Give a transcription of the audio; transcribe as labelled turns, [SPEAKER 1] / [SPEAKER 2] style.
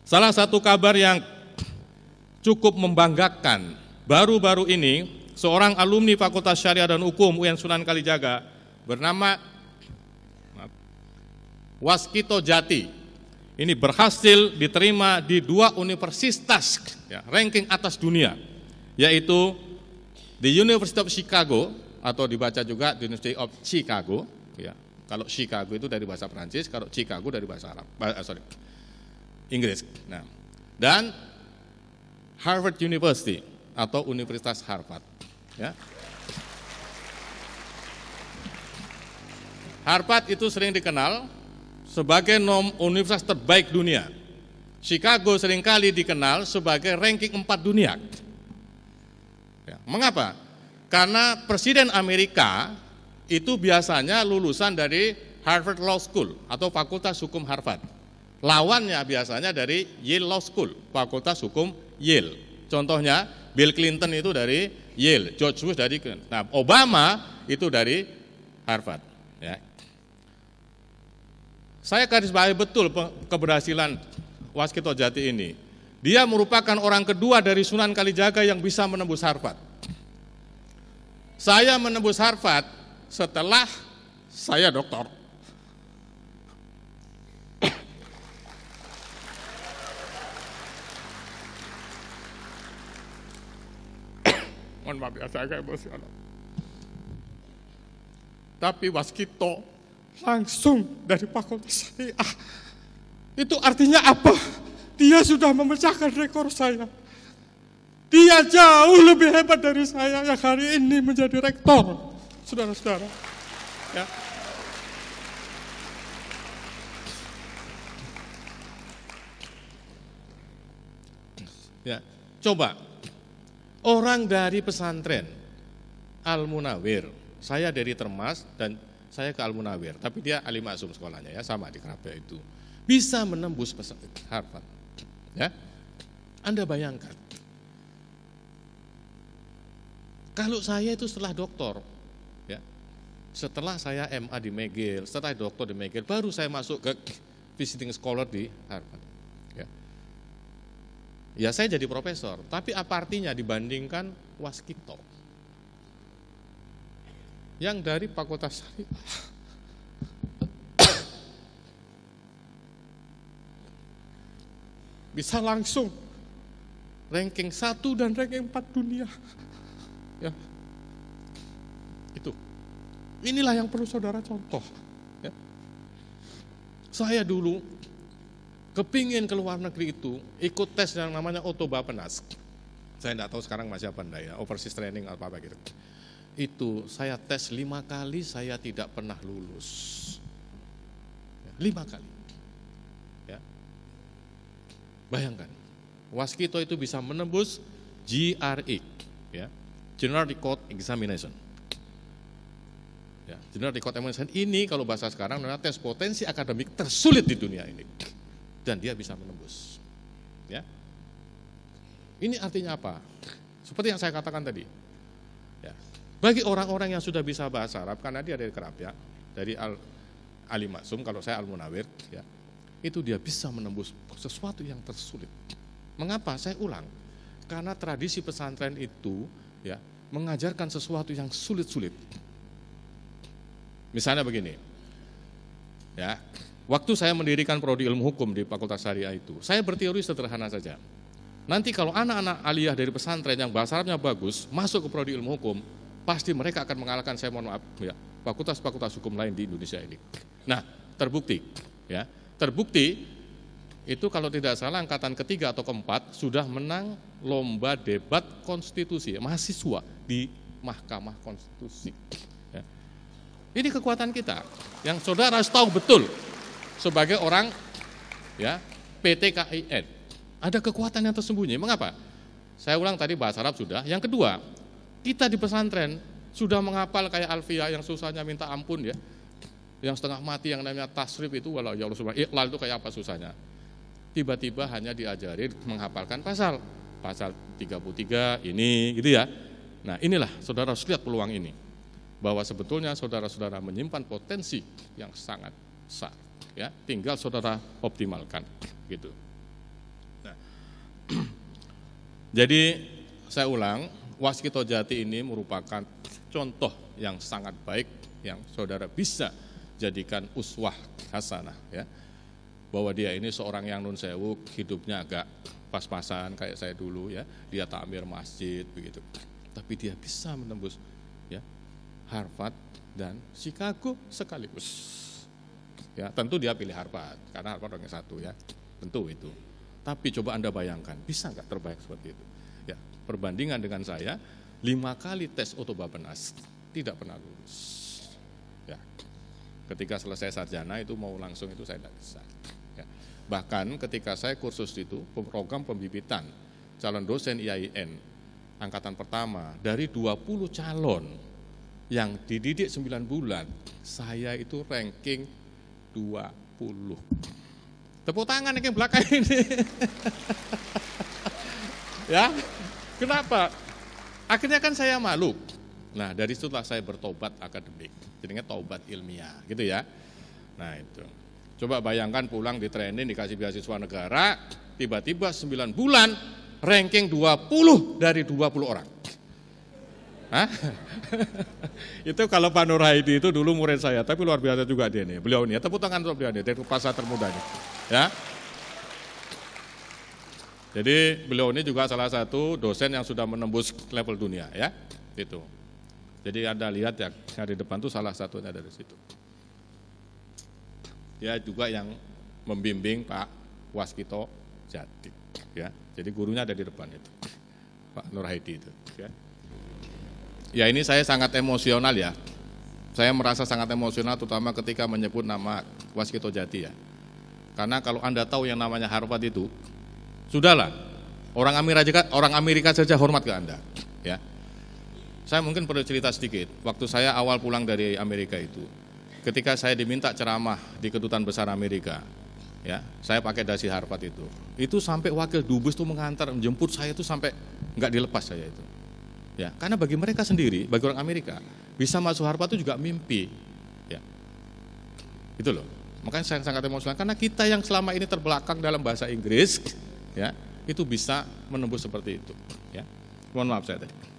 [SPEAKER 1] Salah satu kabar yang cukup membanggakan, baru-baru ini seorang alumni Fakultas Syariah dan Hukum UIN Sunan Kalijaga bernama Waskito Jati. Ini berhasil diterima di 2 universitas ya, ranking atas dunia, yaitu di University of Chicago atau dibaca juga the University of Chicago. Ya, kalau Chicago itu dari bahasa Prancis, kalau Chicago dari bahasa Inggris. Nah, dan Harvard University atau Universitas Harvard. Ya. Harvard itu sering dikenal sebagai universitas terbaik dunia. Chicago seringkali dikenal sebagai ranking 4 dunia. Ya, mengapa? Karena Presiden Amerika itu biasanya lulusan dari Harvard Law School atau Fakultas Hukum Harvard. Lawannya biasanya dari Yale Law School, Fakultas Hukum Yale. Contohnya Bill Clinton itu dari Yale, George Bush dari, nah Obama itu dari Harvard. Ya. Saya garis bawahi betul keberhasilan Waskito Jati ini. Dia merupakan orang kedua dari Sunan Kalijaga yang bisa menembus Harvard. Saya menembus Harvard setelah saya doktor. Mohon maaf ya, saya emosional. Tapi Waskito langsung dari Fakultas Syariah. Itu artinya apa? Dia sudah memecahkan rekor saya. Dia jauh lebih hebat dari saya yang hari ini menjadi rektor, saudara-saudara. Ya. Ya, coba. Orang dari pesantren Al-Munawir, saya dari Termas dan saya ke Al-Munawir, tapi dia Ali Maksum sekolahnya ya, sama di Kerapia itu. Bisa menembus Harvard. Ya. Anda bayangkan. Kalau saya itu setelah doktor, ya. Setelah saya MA di McGill, setelah doktor di McGill, baru saya masuk ke visiting scholar di Harvard. Ya saya jadi profesor, tapi apa artinya dibandingkan Waskito yang dari Fakultas Syariah bisa langsung ranking 1 dan ranking 4 dunia. Ya. Itu. Inilah yang perlu saudara contoh. Ya. Saya dulu kepingin ke luar negeri itu, ikut tes yang namanya Otobapenas. Saya tidak tahu sekarang masih apa enggak ya, overseas training atau apa gitu. Itu saya tes 5 kali, saya tidak pernah lulus. 5 kali. Ya. Bayangkan, Waskito itu bisa menembus GRE, ya, General Record Examination. Ya, General Record Examination ini kalau bahasa sekarang adalah tes potensi akademik tersulit di dunia ini. Dan dia bisa menembus. Ya. Ini artinya apa? Seperti yang saya katakan tadi. Ya. Bagi orang-orang yang sudah bisa bahasa Arab, karena dia dari Kerapia, dari Ali Maksum, kalau saya Al-Munawir, ya, itu dia bisa menembus sesuatu yang tersulit. Mengapa? Saya ulang. Karena tradisi pesantren itu ya, mengajarkan sesuatu yang sulit-sulit. Misalnya begini. Ya. Waktu saya mendirikan prodi ilmu hukum di Fakultas Syariah itu, saya berteori sederhana saja. Nanti kalau anak-anak aliyah dari pesantren yang bahasa Arabnya bagus, masuk ke prodi ilmu hukum, pasti mereka akan mengalahkan, saya mohon maaf, ya, fakultas-fakultas hukum lain di Indonesia ini. Nah, terbukti. Ya, terbukti, itu kalau tidak salah angkatan ketiga atau keempat, sudah menang lomba debat konstitusi, mahasiswa di Mahkamah Konstitusi. Ya. Ini kekuatan kita, yang saudara harus tahu betul. Sebagai orang ya PTKIN ada kekuatan yang tersembunyi. Mengapa? Saya ulang tadi bahasa Arab sudah. Yang kedua, kita di pesantren sudah menghafal kayak Alfiyah yang susahnya minta ampun ya, yang setengah mati yang namanya tasrif itu, walau ya Allah subhanahu iqlal itu kayak apa susahnya. Tiba-tiba hanya diajarin menghafalkan pasal 33 ini gitu ya. Nah inilah saudara harus lihat peluang ini, bahwa sebetulnya saudara-saudara menyimpan potensi yang sangat besar. Ya, tinggal saudara optimalkan gitu. Jadi saya ulang, Waskito Jati ini merupakan contoh yang sangat baik yang saudara bisa jadikan uswah hasanah, ya. Bahwa dia ini seorang yang nun sewu, hidupnya agak pas-pasan kayak saya dulu, ya. Dia takmir masjid begitu. Tapi dia bisa menembus, ya, Harvard dan Chicago sekaligus. Ya, tentu dia pilih Harvard karena Harvard orangnya satu, ya. Tentu itu. Tapi coba Anda bayangkan, bisa nggak terbaik seperti itu? Ya, perbandingan dengan saya 5 kali tes Otobapenas tidak pernah lulus. Ya. Ketika selesai sarjana itu mau langsung itu saya tidak bisa. Ya. Bahkan ketika saya kursus itu program pembibitan calon dosen IAIN angkatan pertama dari 20 calon yang dididik 9 bulan, saya itu ranking 20. Tepuk tangan yang belakang ini. Ya, kenapa? Akhirnya kan saya malu. Nah, dari situlah saya bertobat akademik. Jadinya taubat ilmiah, gitu ya. Nah, itu. Coba bayangkan pulang di training, dikasih beasiswa negara, tiba-tiba 9 bulan, ranking 20 dari 20 orang. Hah? Itu kalau Pak Nur Haidi itu dulu murid saya, tapi luar biasa juga dia nih. Beliau ini, tepuk tangan untuk beliau nih, dari pasar termudanya. Ya. Jadi beliau ini juga salah satu dosen yang sudah menembus level dunia, ya. Itu. Jadi Anda lihat ya, yang di depan itu salah satunya dari situ. Dia juga yang membimbing Pak Waskito Jati, ya. Jadi gurunya ada di depan itu, Pak Nur Haidi itu, ya. Ya, ini saya sangat emosional, ya. Saya merasa sangat emosional terutama ketika menyebut nama Waskito Jati, ya. Karena kalau Anda tahu yang namanya Harvard itu, sudahlah, orang Amerika saja hormat ke Anda, ya. Saya mungkin perlu cerita sedikit. Waktu saya awal pulang dari Amerika itu, ketika saya diminta ceramah di Kedutaan Besar Amerika, ya, saya pakai dasi Harvard itu sampai wakil dubes itu mengantar, menjemput saya itu sampai nggak dilepas saya itu, ya. Karena bagi mereka sendiri, bagi orang Amerika, bisa masuk Harvard itu juga mimpi, ya. Itu loh. Makanya saya sangat emosional karena kita yang selama ini terbelakang dalam bahasa Inggris, ya, itu bisa menembus seperti itu, ya. Mohon maaf saya tadi.